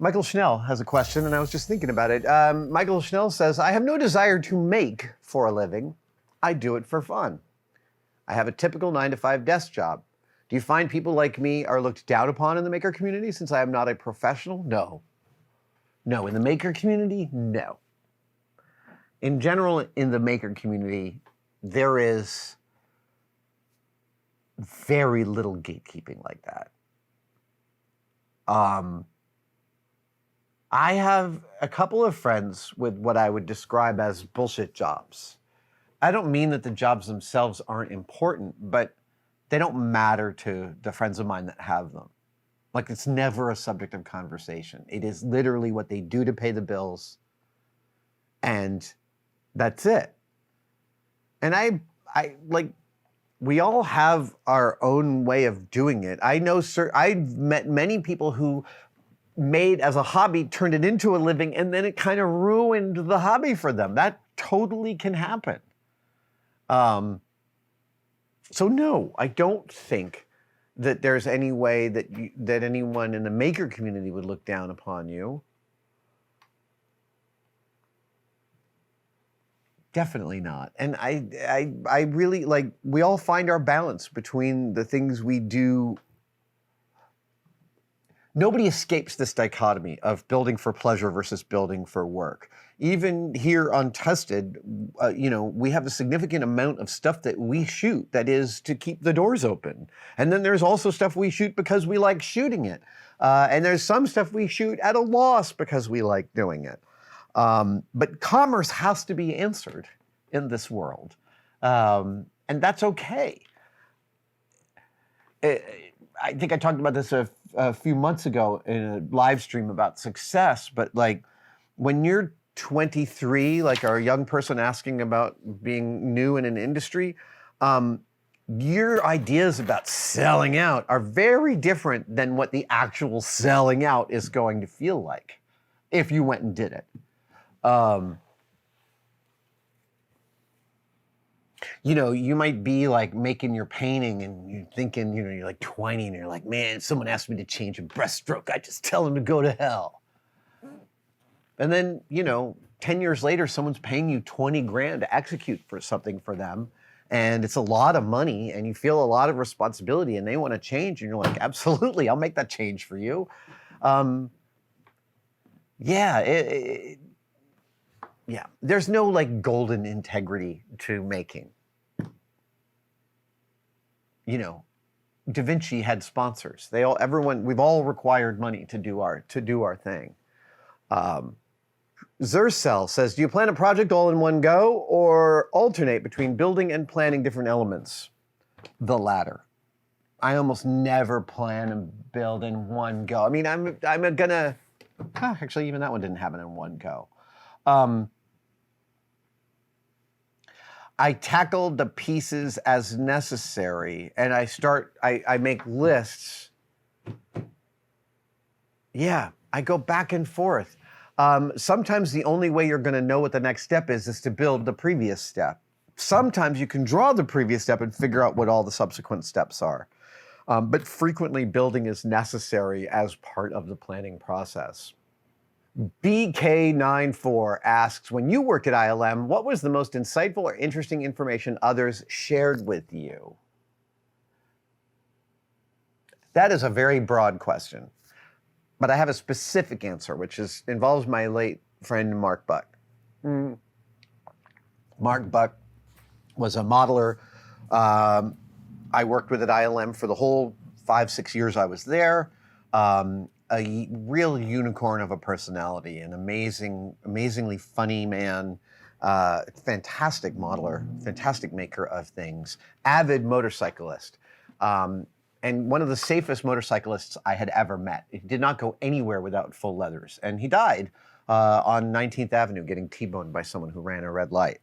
Michael Schnell has a question, and I was just thinking about it. Michael Schnell says, I have no desire to make for a living. I do it for fun. I have a typical 9-to-5 desk job. Do you find people like me are looked down upon in the maker community since I am not a professional? No. No, in the maker community, no. In general, in the maker community, there is very little gatekeeping like that. I have a couple of friends with what I would describe as bullshit jobs. I don't mean that the jobs themselves aren't important, but they don't matter to the friends of mine that have them. Like, it's never a subject of conversation. It is literally what they do to pay the bills, and that's it. And I like, we all have our own way of doing it. I know, I've met many people who made as a hobby, turned it into a living, and then it kind of ruined the hobby for them. That totally can happen. So no, I don't think that there's any way that that anyone in the maker community would look down upon you. Definitely not. And I really, like, we all find our balance between the things we do. Nobody escapes this dichotomy of building for pleasure versus building for work. Even here on Tested, we have a significant amount of stuff that we shoot that is to keep the doors open. And then there's also stuff we shoot because we like shooting it. And there's some stuff we shoot at a loss because we like doing it. But commerce has to be answered in this world. And that's okay. I think I talked about this a few months ago in a live stream about success, but like, when you're 23, like our young person asking about being new in an industry, your ideas about selling out are very different than what the actual selling out is going to feel like if you went and did it. You might be like making your painting and you're thinking, you're like 20 and you're like, man, someone asked me to change a brushstroke. I just tell them to go to hell. And then, 10 years later, someone's paying you 20 grand to execute for something for them. And it's a lot of money and you feel a lot of responsibility and they want to change. And you're like, absolutely, I'll make that change for you. Yeah, there's no like golden integrity to making. Da Vinci had sponsors. We've all required money to do our thing. Zercell says, do you plan a project all in one go or alternate between building and planning different elements? The latter. I almost never plan and build in one go. I mean, actually, even that one didn't happen in one go. I tackled the pieces as necessary, and I make lists. Yeah, I go back and forth. Sometimes the only way you're going to know what the next step is to build the previous step. Sometimes you can draw the previous step and figure out what all the subsequent steps are. But frequently building is necessary as part of the planning process. BK94 asks, when you worked at ILM, what was the most insightful or interesting information others shared with you? That is a very broad question, but I have a specific answer, which involves my late friend, Mark Buck. Mark Buck was a modeler. I worked with at ILM for the whole 5-6 years I was there. A real unicorn of a personality, an amazingly funny man, fantastic modeler, fantastic maker of things, avid motorcyclist, and one of the safest motorcyclists I had ever met. He did not go anywhere without full leathers, and he died on 19th Avenue getting T-boned by someone who ran a red light.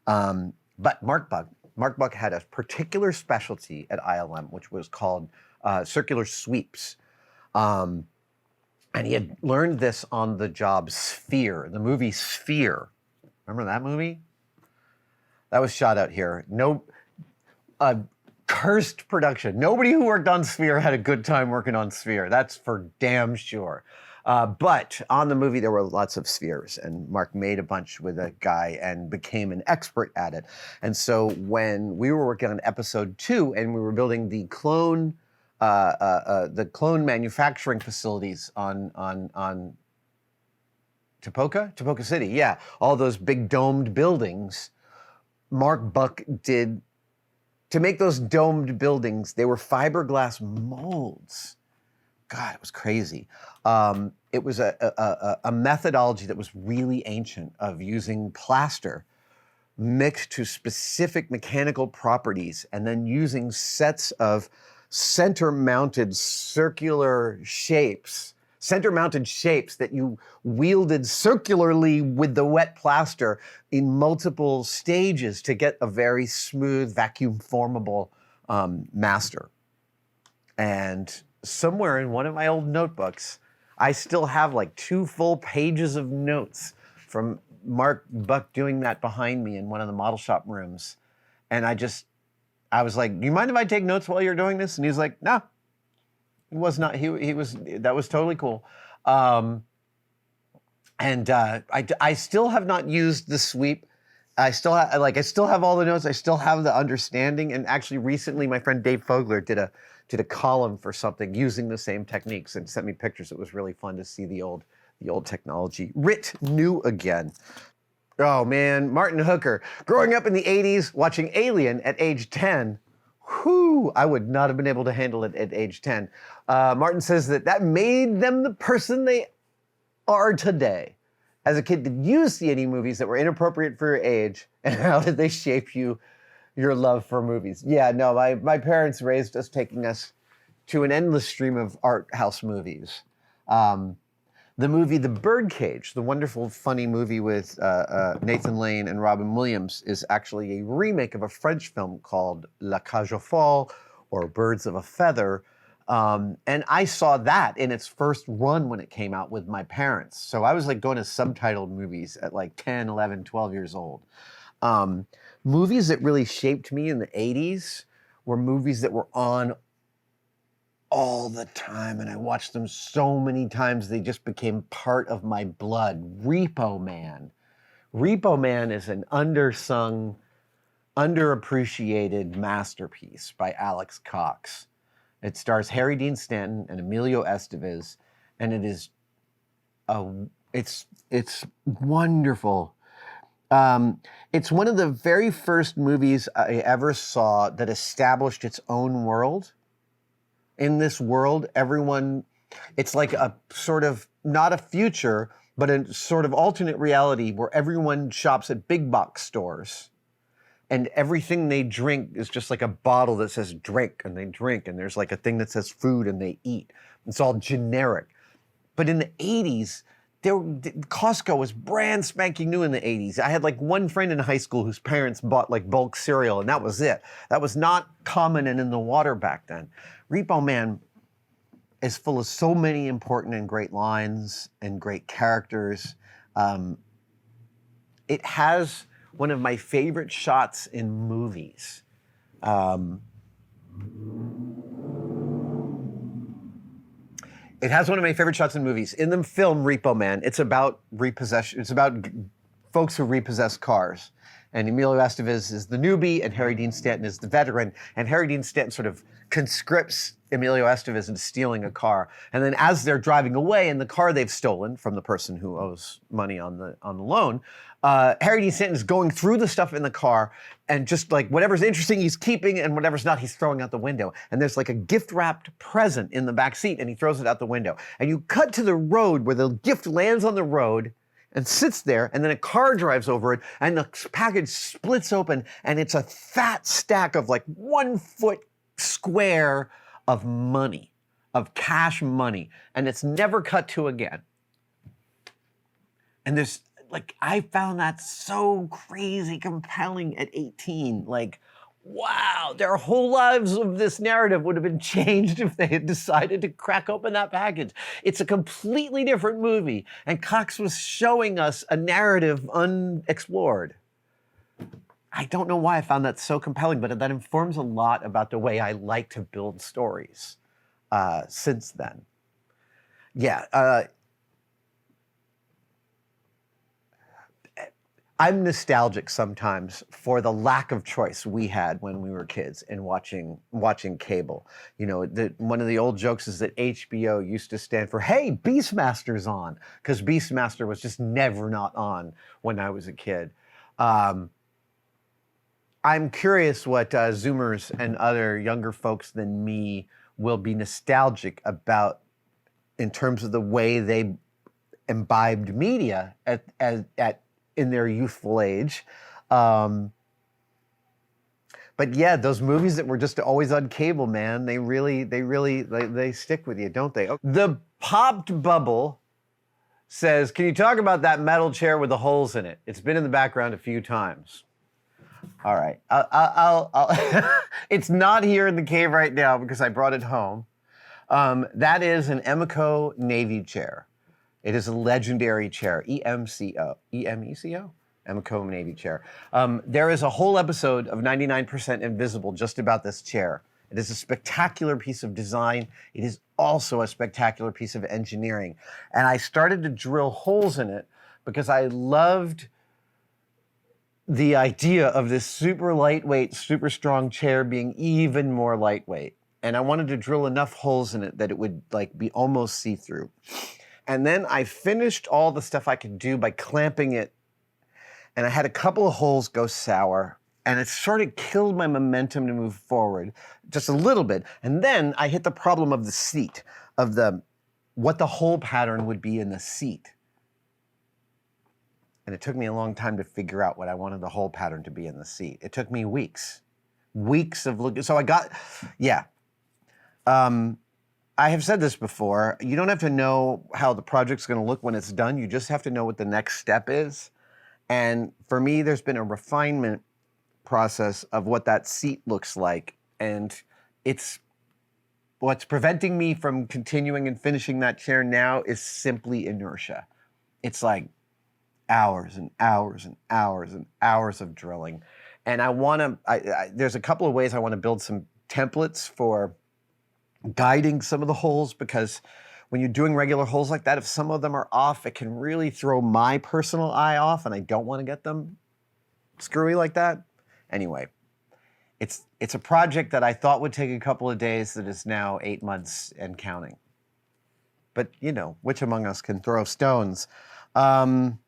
But Mark Buck had a particular specialty at ILM, which was called circular sweeps. And he had learned this on the job Sphere, the movie Sphere. Remember that movie? That was shot out here. Cursed production. Nobody who worked on Sphere had a good time working on Sphere. That's for damn sure. But on the movie, there were lots of spheres, and Mark made a bunch with a guy and became an expert at it. And so when we were working on episode 2 and we were building the clone manufacturing facilities on Tapoca City, yeah, all those big domed buildings, Mark Buck did, to make those domed buildings, they were fiberglass molds. God, it was crazy. It was a methodology that was really ancient of using plaster mixed to specific mechanical properties and then using sets of center-mounted shapes that you wielded circularly with the wet plaster in multiple stages to get a very smooth, vacuum-formable master. And somewhere in one of my old notebooks, I still have like 2 full pages of notes from Mark Buck doing that behind me in one of the model shop rooms. And I was like, do you mind if I take notes while you're doing this? And he's like, no. It was not, that was totally cool. I still have not used the sweep. I still have all the notes. I still have the understanding. And actually recently my friend Dave Fogler did a column for something using the same techniques and sent me pictures. It was really fun to see the old technology writ new again. Oh man, Martin Hooker. Growing up in the 80s, watching Alien at age 10, whew, I would not have been able to handle it at age 10. Martin says that made them the person they are today. As a kid, did you see any movies that were inappropriate for your age, and how did they shape your love for movies? Yeah, no, my parents raised us taking us to an endless stream of art house movies. The movie The Birdcage, the wonderful, funny movie with Nathan Lane and Robin Williams, is actually a remake of a French film called La Cage aux Folles, or Birds of a Feather. And I saw that in its first run when it came out with my parents. So I was like going to subtitled movies at like 10, 11, 12 years old. Movies that really shaped me in the 80s were movies that were on all the time, and I watched them so many times they just became part of my blood. Repo Man. Repo Man is an undersung, underappreciated masterpiece by Alex Cox. It stars Harry Dean Stanton and Emilio Estevez, and it is it's wonderful. It's one of the very first movies I ever saw that established its own world. In this world, it's like a sort of, not a future, but a sort of alternate reality where everyone shops at big box stores. And everything they drink is just like a bottle that says drink, and they drink, and there's like a thing that says food, and they eat. It's all generic. But in the 80s, Costco was brand spanking new in the 80s. I had like one friend in high school whose parents bought like bulk cereal, and that was it. That was not common and in the water back then. Repo Man is full of so many important and great lines and great characters. It has one of my favorite shots in movies. It has one of my favorite shots in movies. In the film Repo Man, it's about repossession. It's about folks who repossess cars. And Emilio Estevez is the newbie, and Harry Dean Stanton is the veteran. And Harry Dean Stanton sort of conscripts Emilio Estevez into stealing a car. And then as they're driving away in the car they've stolen from the person who owes money on the loan, Harry Dean Stanton is going through the stuff in the car, and just like whatever's interesting he's keeping, and whatever's not he's throwing out the window. And there's like a gift-wrapped present in the back seat, and he throws it out the window. And you cut to the road where the gift lands on the road and sits there, and then a car drives over it, and the package splits open, and it's a fat stack of like 1 foot square of money, of cash money, and it's never cut to again. And there's like, I found that so crazy compelling at 18. Like, wow, their whole lives of this narrative would have been changed if they had decided to crack open that package. It's a completely different movie, and Cox was showing us a narrative unexplored. I don't know why I found that so compelling, but that informs a lot about the way I like to build stories since then. Yeah, I'm nostalgic sometimes for the lack of choice we had when we were kids in watching cable. You know, one of the old jokes is that HBO used to stand for, hey, Beastmaster's on, because Beastmaster was just never not on when I was a kid. I'm curious what Zoomers and other younger folks than me will be nostalgic about in terms of the way they imbibed media in their youthful age. But yeah, those movies that were just always on cable, man, they stick with you, don't they? The Popped Bubble says, can you talk about that metal chair with the holes in it? It's been in the background a few times. All right, I'll it's not here in the cave right now because I brought it home. That is an Emeco Navy chair. It is a legendary chair, EMCO, E-M-E-C-O? Emeco Navy chair. There is a whole episode of 99% Invisible just about this chair. It is a spectacular piece of design. It is also a spectacular piece of engineering. And I started to drill holes in it because I loved the idea of this super lightweight, super strong chair being even more lightweight. And I wanted to drill enough holes in it that it would like be almost see-through. And then I finished all the stuff I could do by clamping it. And I had a couple of holes go sour. And it sort of killed my momentum to move forward just a little bit. And then I hit the problem of the seat, of what the hole pattern would be in the seat. And it took me a long time to figure out what I wanted the hole pattern to be in the seat. It took me weeks of looking. So I got, yeah. I have said this before, you don't have to know how the project's gonna look when it's done, you just have to know what the next step is. And for me, there's been a refinement process of what that seat looks like. And what's preventing me from continuing and finishing that chair now is simply inertia. It's like hours and hours and hours and hours of drilling. And there's a couple of ways I wanna build some templates for guiding some of the holes, because when you're doing regular holes like that, if some of them are off, it can really throw my personal eye off, and I don't want to get them screwy like that. Anyway, it's a project that I thought would take a couple of days that is now 8 months and counting. But, you know, which among us can throw stones? Thank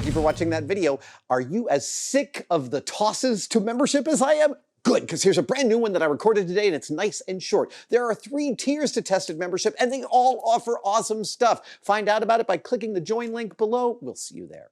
you for watching that video. Are you as sick of the tosses to membership as I am? Good, because here's a brand new one that I recorded today, and it's nice and short. There are 3 tiers to Tested membership, and they all offer awesome stuff. Find out about it by clicking the join link below. We'll see you there.